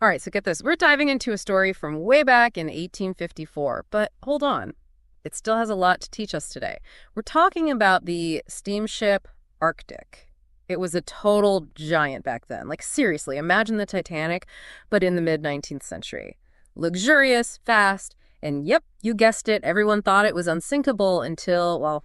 All right, so get this. We're diving into a story from way back in 1854, but hold on. It still has a lot to teach us today. We're talking about the steamship Arctic. It was a total giant back then. Like, seriously, imagine the Titanic, but in the mid-19th century. Luxurious, fast, and yep, you guessed it, everyone thought it was unsinkable until, well,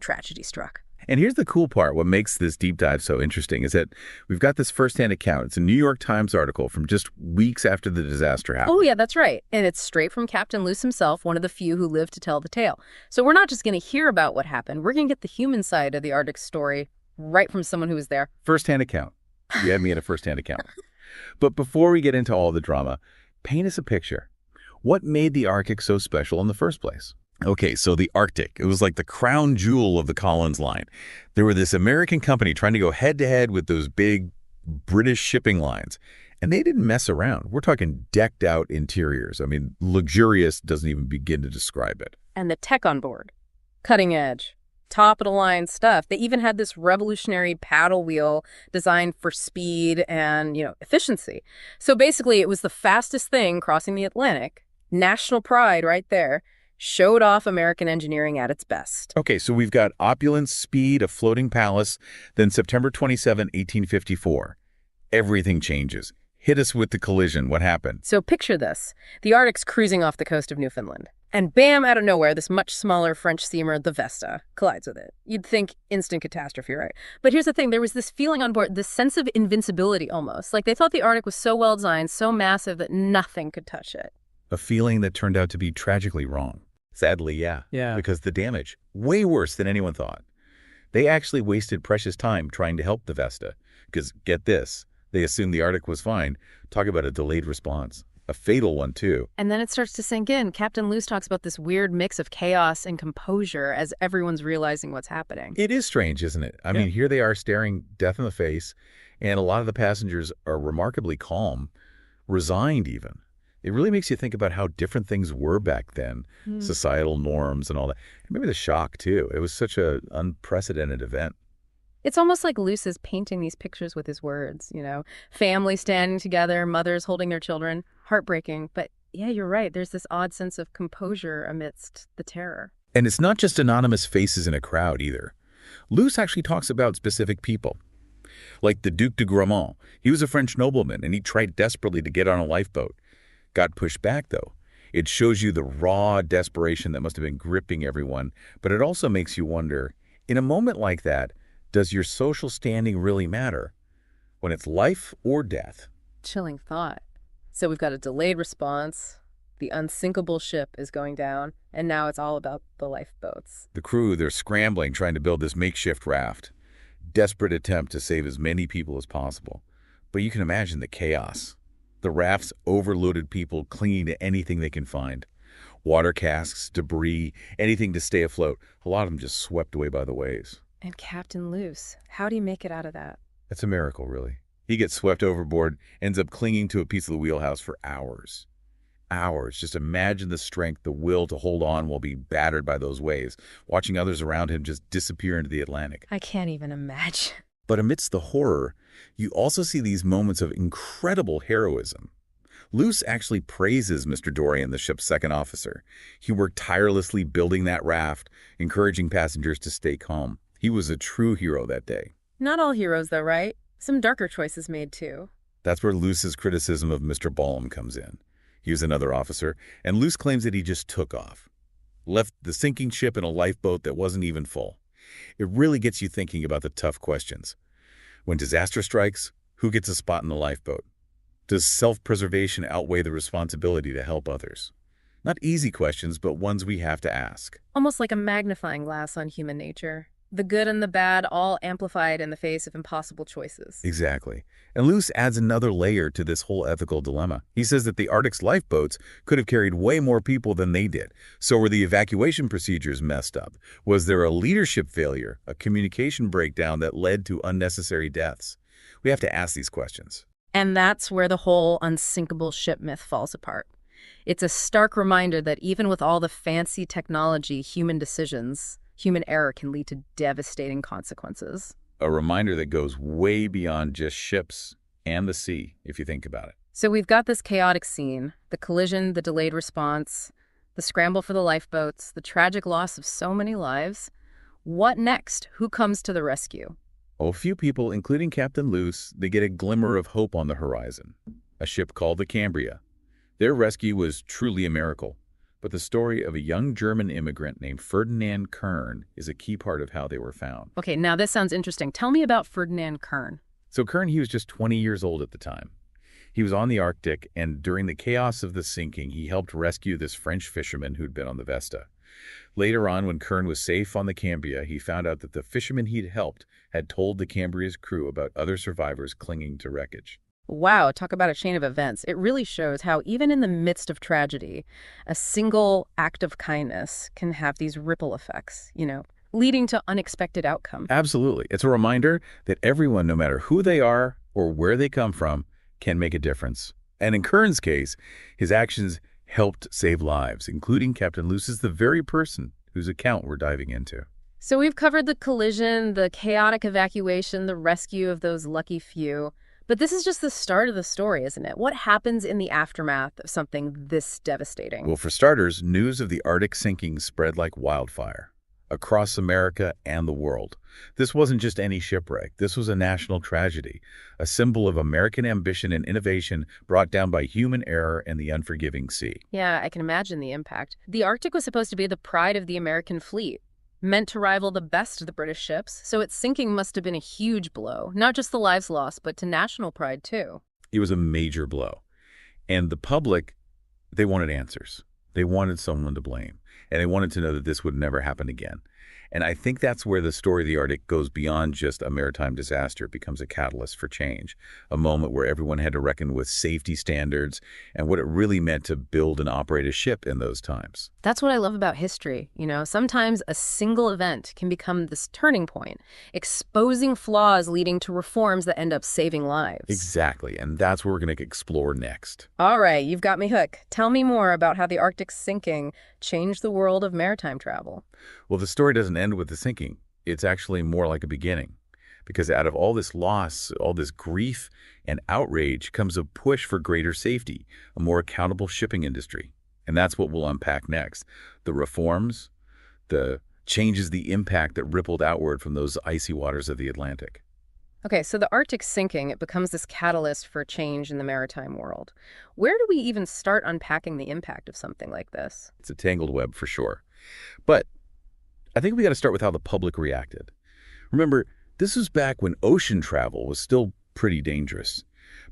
tragedy struck. And here's the cool part. What makes this deep dive so interesting is that we've got this firsthand account. It's a New York Times article from just weeks after the disaster happened. Oh, yeah, that's right. And it's straight from Captain Luce himself, one of the few who lived to tell the tale. So we're not just going to hear about what happened. We're going to get the human side of the Arctic story right from someone who was there. Firsthand account. You had me at a firsthand account. But before we get into all the drama, paint us a picture. What made the Arctic so special in the first place? Okay, so the Arctic, it was like the crown jewel of the Collins line. There were this American company trying to go head-to-head with those big British shipping lines. And they didn't mess around. We're talking decked-out interiors. I mean, luxurious doesn't even begin to describe it. And the tech on board. Cutting edge. Top-of-the-line stuff. They even had this revolutionary paddle wheel designed for speed and, efficiency. So basically, it was the fastest thing crossing the Atlantic. National pride right there. Showed off American engineering at its best. Okay, so we've got opulence, speed, a floating palace, then September 27, 1854. Everything changes. Hit us with the collision. What happened? So picture this. The Arctic's cruising off the coast of Newfoundland. And bam, out of nowhere, this much smaller French steamer, the Vesta, collides with it. You'd think instant catastrophe, right? But here's the thing. There was this feeling on board, this sense of invincibility almost. Like they thought the Arctic was so well designed, so massive that nothing could touch it. A feeling that turned out to be tragically wrong. Sadly, yeah. Because the damage, way worse than anyone thought. They actually wasted precious time trying to help the Vesta. Because, get this, they assumed the Arctic was fine. Talk about a delayed response. A fatal one, too. And then it starts to sink in. Captain Luce talks about this weird mix of chaos and composure as everyone's realizing what's happening. It is strange, isn't it? I mean, here they are staring death in the face, and a lot of the passengers are remarkably calm, resigned even. It really makes you think about how different things were back then, societal norms and all that. And maybe the shock, too. It was such an unprecedented event. It's almost like Luce is painting these pictures with his words, Family standing together, mothers holding their children. Heartbreaking. But yeah, you're right. There's this odd sense of composure amidst the terror. And it's not just anonymous faces in a crowd, either. Luce actually talks about specific people. Like the Duc de Gramont. He was a French nobleman, and he tried desperately to get on a lifeboat. Got pushed back, though. It shows you the raw desperation that must have been gripping everyone, but it also makes you wonder, in a moment like that, does your social standing really matter? When it's life or death? Chilling thought. So we've got a delayed response, the unsinkable ship is going down, and now it's all about the lifeboats. The crew, they're scrambling, trying to build this makeshift raft. Desperate attempt to save as many people as possible. But you can imagine the chaos. The raft's overloaded people clinging to anything they can find. Water casks, debris, anything to stay afloat. A lot of them just swept away by the waves. And Captain Luce, how'd he make it out of that? That's a miracle, really. He gets swept overboard, ends up clinging to a piece of the wheelhouse for hours. Hours. Just imagine the strength, the will to hold on while being battered by those waves, watching others around him just disappear into the Atlantic. I can't even imagine. But amidst the horror, you also see these moments of incredible heroism. Luce actually praises Mr. Dorian, the ship's second officer. He worked tirelessly building that raft, encouraging passengers to stay calm. He was a true hero that day. Not all heroes, though, right? Some darker choices made, too. That's where Luce's criticism of Mr. Ballum comes in. He was another officer, and Luce claims that he just took off. Left the sinking ship in a lifeboat that wasn't even full. It really gets you thinking about the tough questions. When disaster strikes, who gets a spot in the lifeboat? Does self-preservation outweigh the responsibility to help others? Not easy questions, but ones we have to ask. Almost like a magnifying glass on human nature. The good and the bad all amplified in the face of impossible choices. Exactly. And Luce adds another layer to this whole ethical dilemma. He says that the Arctic's lifeboats could have carried way more people than they did. So were the evacuation procedures messed up? Was there a leadership failure, a communication breakdown that led to unnecessary deaths? We have to ask these questions. And that's where the whole unsinkable ship myth falls apart. It's a stark reminder that even with all the fancy technology, human error can lead to devastating consequences. A reminder that goes way beyond just ships and the sea, if you think about it. So we've got this chaotic scene, the collision, the delayed response, the scramble for the lifeboats, the tragic loss of so many lives. What next? Who comes to the rescue? Oh, a few people, including Captain Luce, they get a glimmer of hope on the horizon. A ship called the Cambria. Their rescue was truly a miracle. But the story of a young German immigrant named Ferdinand Kern is a key part of how they were found. Okay, now this sounds interesting. Tell me about Ferdinand Kern. So Kern, he was just 20 years old at the time. He was on the Arctic, and during the chaos of the sinking, he helped rescue this French fisherman who'd been on the Vesta. Later on, when Kern was safe on the Cambria, he found out that the fisherman he'd helped had told the Cambria's crew about other survivors clinging to wreckage. Wow, talk about a chain of events. It really shows how even in the midst of tragedy, a single act of kindness can have these ripple effects, leading to unexpected outcomes. Absolutely. It's a reminder that everyone, no matter who they are or where they come from, can make a difference. And in Kern's case, his actions helped save lives, including Captain Luce, the very person whose account we're diving into. So we've covered the collision, the chaotic evacuation, the rescue of those lucky few. But this is just the start of the story, isn't it? What happens in the aftermath of something this devastating? Well, for starters, news of the Arctic sinking spread like wildfire across America and the world. This wasn't just any shipwreck. This was a national tragedy, a symbol of American ambition and innovation brought down by human error and the unforgiving sea. Yeah, I can imagine the impact. The Arctic was supposed to be the pride of the American fleet, meant to rival the best of the British ships, so its sinking must have been a huge blow, not just the lives lost, but to national pride, too. It was a major blow. And the public, they wanted answers. They wanted someone to blame. And they wanted to know that this would never happen again. And I think that's where the story of the Arctic goes beyond just a maritime disaster. It becomes a catalyst for change, a moment where everyone had to reckon with safety standards and what it really meant to build and operate a ship in those times. That's what I love about history. Sometimes a single event can become this turning point, exposing flaws leading to reforms that end up saving lives. Exactly. And that's what we're going to explore next. All right, you've got me hooked. Tell me more about how the Arctic sinking changed the world of maritime travel. Well, the story doesn't end with the sinking. It's actually more like a beginning. Because out of all this loss, all this grief and outrage comes a push for greater safety, a more accountable shipping industry. And that's what we'll unpack next. The reforms, the changes, the impact that rippled outward from those icy waters of the Atlantic. Okay, so the Arctic sinking, it becomes this catalyst for change in the maritime world. Where do we even start unpacking the impact of something like this? It's a tangled web for sure. But I think we got to start with how the public reacted. Remember, this was back when ocean travel was still pretty dangerous.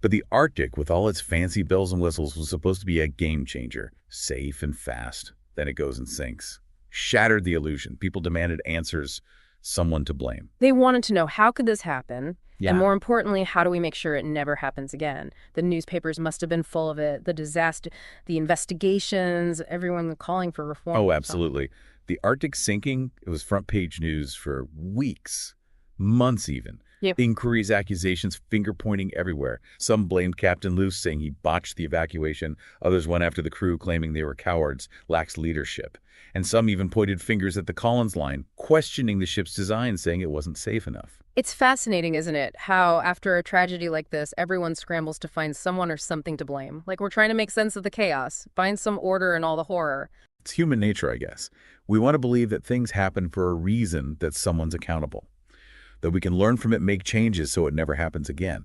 But the Arctic, with all its fancy bells and whistles, was supposed to be a game changer. Safe and fast. Then it goes and sinks. Shattered the illusion. People demanded answers, someone to blame. They wanted to know, how could this happen? Yeah. And more importantly, how do we make sure it never happens again? The newspapers must have been full of it. The disaster, the investigations, everyone calling for reform. Oh, absolutely. The Arctic sinking, it was front page news for weeks, months even. Yep. Inquiries, accusations, finger-pointing everywhere. Some blamed Captain Luce, saying he botched the evacuation. Others went after the crew, claiming they were cowards, lacked leadership. And some even pointed fingers at the Collins line, questioning the ship's design, saying it wasn't safe enough. It's fascinating, isn't it, how after a tragedy like this, everyone scrambles to find someone or something to blame. Like we're trying to make sense of the chaos, find some order in all the horror. It's human nature, I guess. We want to believe that things happen for a reason, that someone's accountable, that we can learn from it, make changes so it never happens again.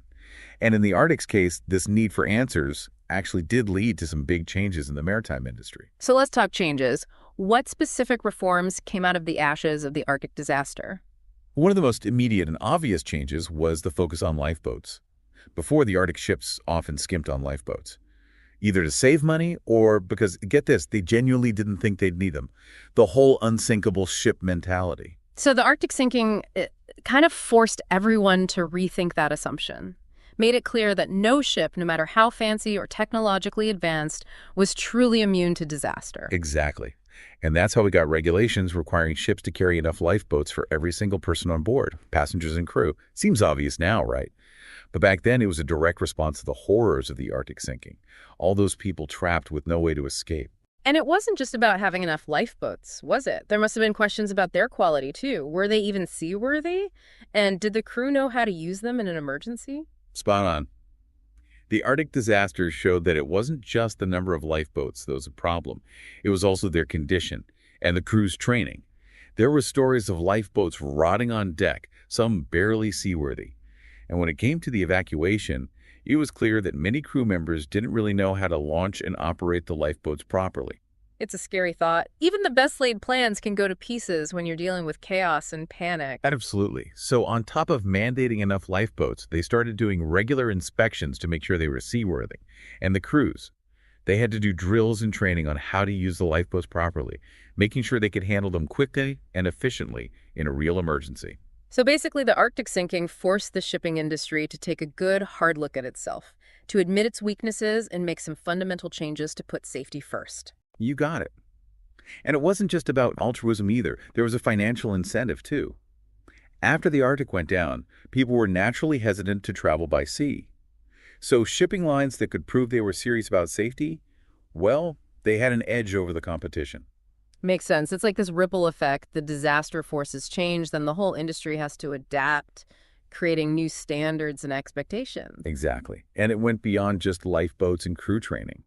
And in the Arctic's case, this need for answers actually did lead to some big changes in the maritime industry. So let's talk changes. What specific reforms came out of the ashes of the Arctic disaster? One of the most immediate and obvious changes was the focus on lifeboats. Before, the Arctic ships often skimped on lifeboats, either to save money or because, get this, they genuinely didn't think they'd need them. The whole unsinkable ship mentality. So the Arctic sinking kind of forced everyone to rethink that assumption, made it clear that no ship, no matter how fancy or technologically advanced, was truly immune to disaster. Exactly. And that's how we got regulations requiring ships to carry enough lifeboats for every single person on board, passengers and crew. Seems obvious now, right? But back then, it was a direct response to the horrors of the Arctic sinking. All those people trapped with no way to escape. And it wasn't just about having enough lifeboats, was it? There must have been questions about their quality, too. Were they even seaworthy? And did the crew know how to use them in an emergency? Spot on. The Arctic disaster showed that it wasn't just the number of lifeboats that was a problem. It was also their condition and the crew's training. There were stories of lifeboats rotting on deck, some barely seaworthy. And when it came to the evacuation, it was clear that many crew members didn't really know how to launch and operate the lifeboats properly. It's a scary thought. Even the best laid plans can go to pieces when you're dealing with chaos and panic. Absolutely. So on top of mandating enough lifeboats, they started doing regular inspections to make sure they were seaworthy. And the crews, they had to do drills and training on how to use the lifeboats properly, making sure they could handle them quickly and efficiently in a real emergency. So basically, the Arctic sinking forced the shipping industry to take a good, hard look at itself, to admit its weaknesses and make some fundamental changes to put safety first. You got it. And it wasn't just about altruism either. There was a financial incentive, too. After the Arctic went down, people were naturally hesitant to travel by sea. So shipping lines that could prove they were serious about safety, well, they had an edge over the competition. Makes sense. It's like this ripple effect. The disaster forces change, then the whole industry has to adapt, creating new standards and expectations. Exactly. And it went beyond just lifeboats and crew training.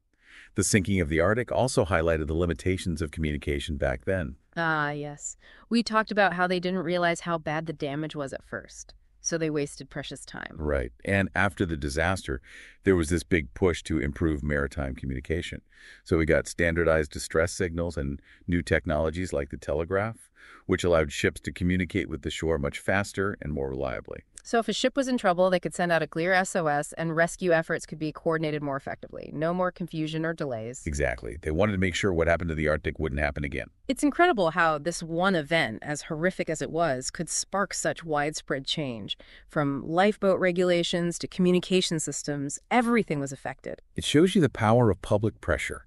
The sinking of the Arctic also highlighted the limitations of communication back then. Ah, yes. We talked about how they didn't realize how bad the damage was at first, so they wasted precious time. Right. And after the disaster, there was this big push to improve maritime communication. So we got standardized distress signals and new technologies like the telegraph, which allowed ships to communicate with the shore much faster and more reliably. So if a ship was in trouble, they could send out a clear SOS and rescue efforts could be coordinated more effectively. No more confusion or delays. Exactly. They wanted to make sure what happened to the Arctic wouldn't happen again. It's incredible how this one event, as horrific as it was, could spark such widespread change. From lifeboat regulations to communication systems, everything was affected. It shows you the power of public pressure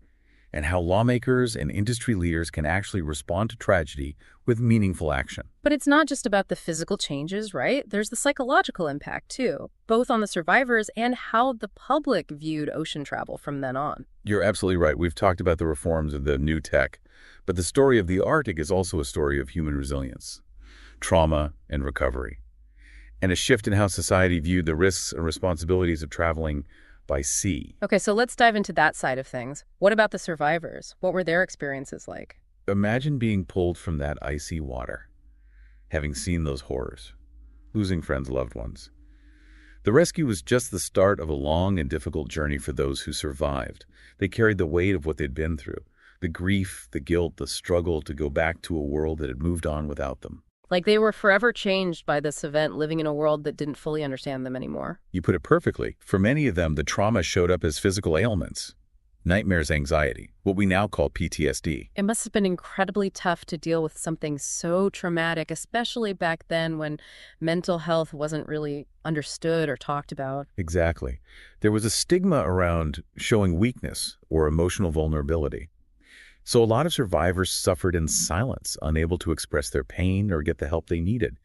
and how lawmakers and industry leaders can actually respond to tragedy with meaningful action. But it's not just about the physical changes, right? There's the psychological impact, too, both on the survivors and how the public viewed ocean travel from then on. You're absolutely right. We've talked about the reforms of the new tech, but the story of the Arctic is also a story of human resilience, trauma, and recovery, and a shift in how society viewed the risks and responsibilities of traveling by sea. Okay, so let's dive into that side of things. What about the survivors? What were their experiences like? Imagine being pulled from that icy water, having seen those horrors, losing friends, loved ones. The rescue was just the start of a long and difficult journey for those who survived. They carried the weight of what they'd been through, the grief, the guilt, the struggle to go back to a world that had moved on without them. Like they were forever changed by this event, living in a world that didn't fully understand them anymore. You put it perfectly. For many of them, the trauma showed up as physical ailments, nightmares, anxiety, what we now call PTSD. It must have been incredibly tough to deal with something so traumatic, especially back then when mental health wasn't really understood or talked about. Exactly. There was a stigma around showing weakness or emotional vulnerability. So a lot of survivors suffered in silence, unable to express their pain or get the help they needed.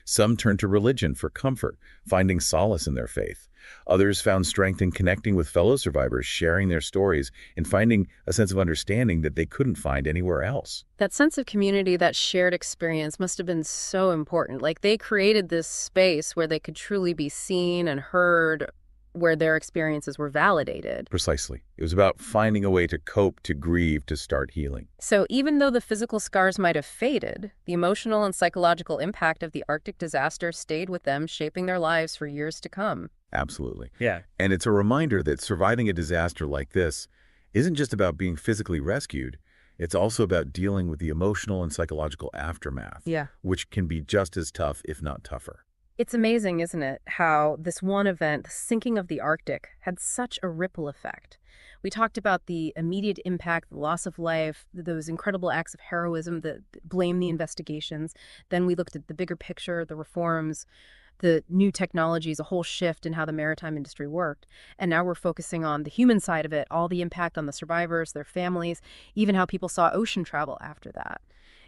Some turned to religion for comfort, finding solace in their faith. Others found strength in connecting with fellow survivors, sharing their stories, and finding a sense of understanding that they couldn't find anywhere else. That sense of community, that shared experience must have been so important. Like they created this space where they could truly be seen and heard, where their experiences were validated. Precisely. It was about finding a way to cope, to grieve, to start healing. So even though the physical scars might have faded, the emotional and psychological impact of the Arctic disaster stayed with them, shaping their lives for years to come. Absolutely. Yeah. And it's a reminder that surviving a disaster like this isn't just about being physically rescued. It's also about dealing with the emotional and psychological aftermath, which can be just as tough, if not tougher. It's amazing, isn't it, how this one event, the sinking of the Arctic, had such a ripple effect. We talked about the immediate impact, the loss of life, those incredible acts of heroism that blame the investigations. Then we looked at the bigger picture, the reforms, the new technologies, a whole shift in how the maritime industry worked. And now we're focusing on the human side of it, all the impact on the survivors, their families, even how people saw ocean travel after that.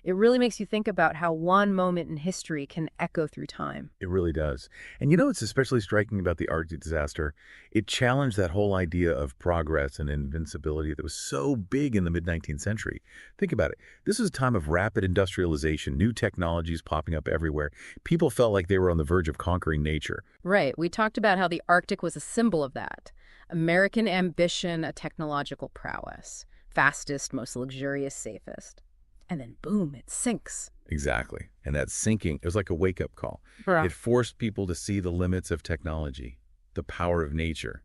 It really makes you think about how one moment in history can echo through time. It really does. And you know what's especially striking about the Arctic disaster? It challenged that whole idea of progress and invincibility that was so big in the mid-19th century. Think about it. This was a time of rapid industrialization, new technologies popping up everywhere. People felt like they were on the verge of conquering nature. Right. We talked about how the Arctic was a symbol of that. American ambition, a technological prowess. Fastest, most luxurious, safest. And then boom, it sinks. Exactly. And that sinking, it was like a wake-up call. Bruh. It forced people to see the limits of technology, the power of nature,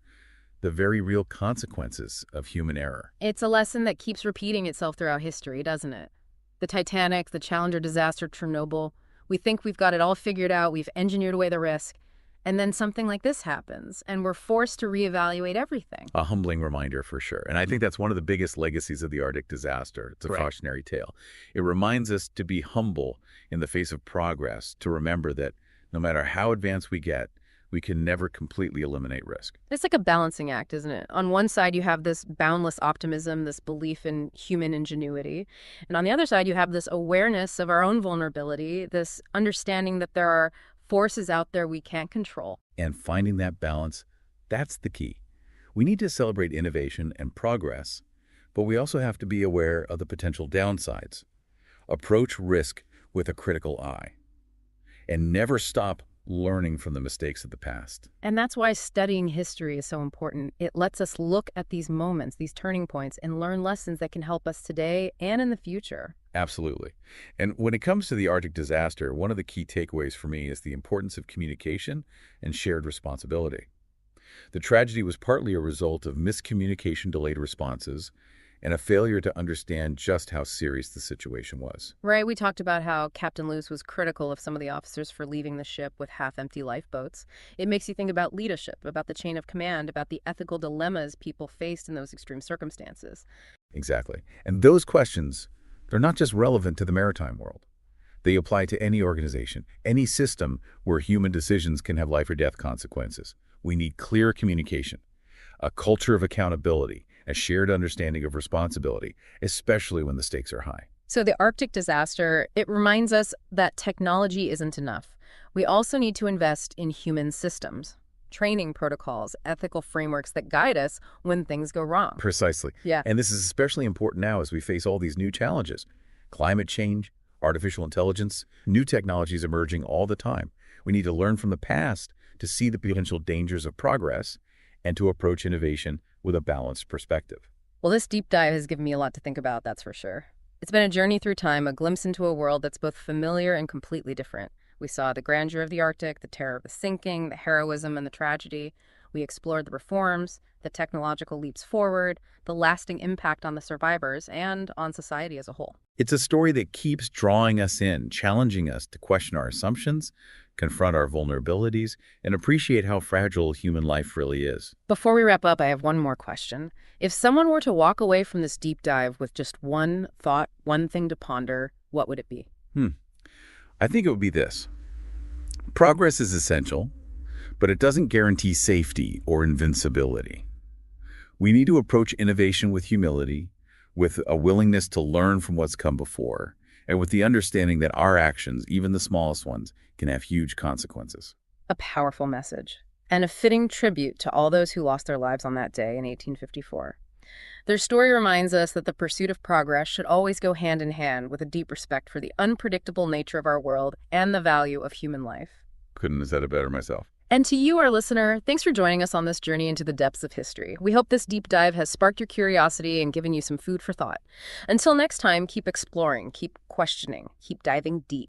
the very real consequences of human error. It's a lesson that keeps repeating itself throughout history, doesn't it? The Titanic, the Challenger disaster, Chernobyl. We think we've got it all figured out, we've engineered away the risk, and then something like this happens, and we're forced to reevaluate everything. A humbling reminder for sure. And I think that's one of the biggest legacies of the Arctic disaster. It's a Right. cautionary tale. It reminds us to be humble in the face of progress, to remember that no matter how advanced we get, we can never completely eliminate risk. It's like a balancing act, isn't it? On one side, you have this boundless optimism, this belief in human ingenuity. And on the other side, you have this awareness of our own vulnerability, this understanding that there are forces out there we can't control. And finding that balance, that's the key. We need to celebrate innovation and progress, but we also have to be aware of the potential downsides. Approach risk with a critical eye, and never stop learning from the mistakes of the past. And that's why studying history is so important. It lets us look at these moments, these turning points, and learn lessons that can help us today and in the future. Absolutely. And when it comes to the Arctic disaster, one of the key takeaways for me is the importance of communication and shared responsibility. The tragedy was partly a result of miscommunication, delayed responses, and a failure to understand just how serious the situation was. Right, we talked about how Captain Luce was critical of some of the officers for leaving the ship with half-empty lifeboats. It makes you think about leadership, about the chain of command, about the ethical dilemmas people faced in those extreme circumstances. Exactly. And those questions, they're not just relevant to the maritime world. They apply to any organization, any system where human decisions can have life or death consequences. We need clear communication, a culture of accountability, a shared understanding of responsibility, especially when the stakes are high. So the Arctic disaster, it reminds us that technology isn't enough. We also need to invest in human systems, training protocols, ethical frameworks that guide us when things go wrong. Precisely. Yeah. And this is especially important now as we face all these new challenges. Climate change, artificial intelligence, new technologies emerging all the time. We need to learn from the past to see the potential dangers of progress and to approach innovation with a balanced perspective. Well, this deep dive has given me a lot to think about, that's for sure. It's been a journey through time, a glimpse into a world that's both familiar and completely different. We saw the grandeur of the Arctic, the terror of the sinking, the heroism and the tragedy. We explored the reforms, the technological leaps forward, the lasting impact on the survivors, and on society as a whole. It's a story that keeps drawing us in, challenging us to question our assumptions, confront our vulnerabilities, and appreciate how fragile human life really is. Before we wrap up, I have one more question. If someone were to walk away from this deep dive with just one thought, one thing to ponder, what would it be? I think it would be this. Progress is essential, but it doesn't guarantee safety or invincibility. We need to approach innovation with humility, with a willingness to learn from what's come before, and with the understanding that our actions, even the smallest ones, can have huge consequences. A powerful message, and a fitting tribute to all those who lost their lives on that day in 1854. Their story reminds us that the pursuit of progress should always go hand in hand with a deep respect for the unpredictable nature of our world and the value of human life. Couldn't have said it better myself. And to you, our listener, thanks for joining us on this journey into the depths of history. We hope this deep dive has sparked your curiosity and given you some food for thought. Until next time, keep exploring, keep questioning, keep diving deep.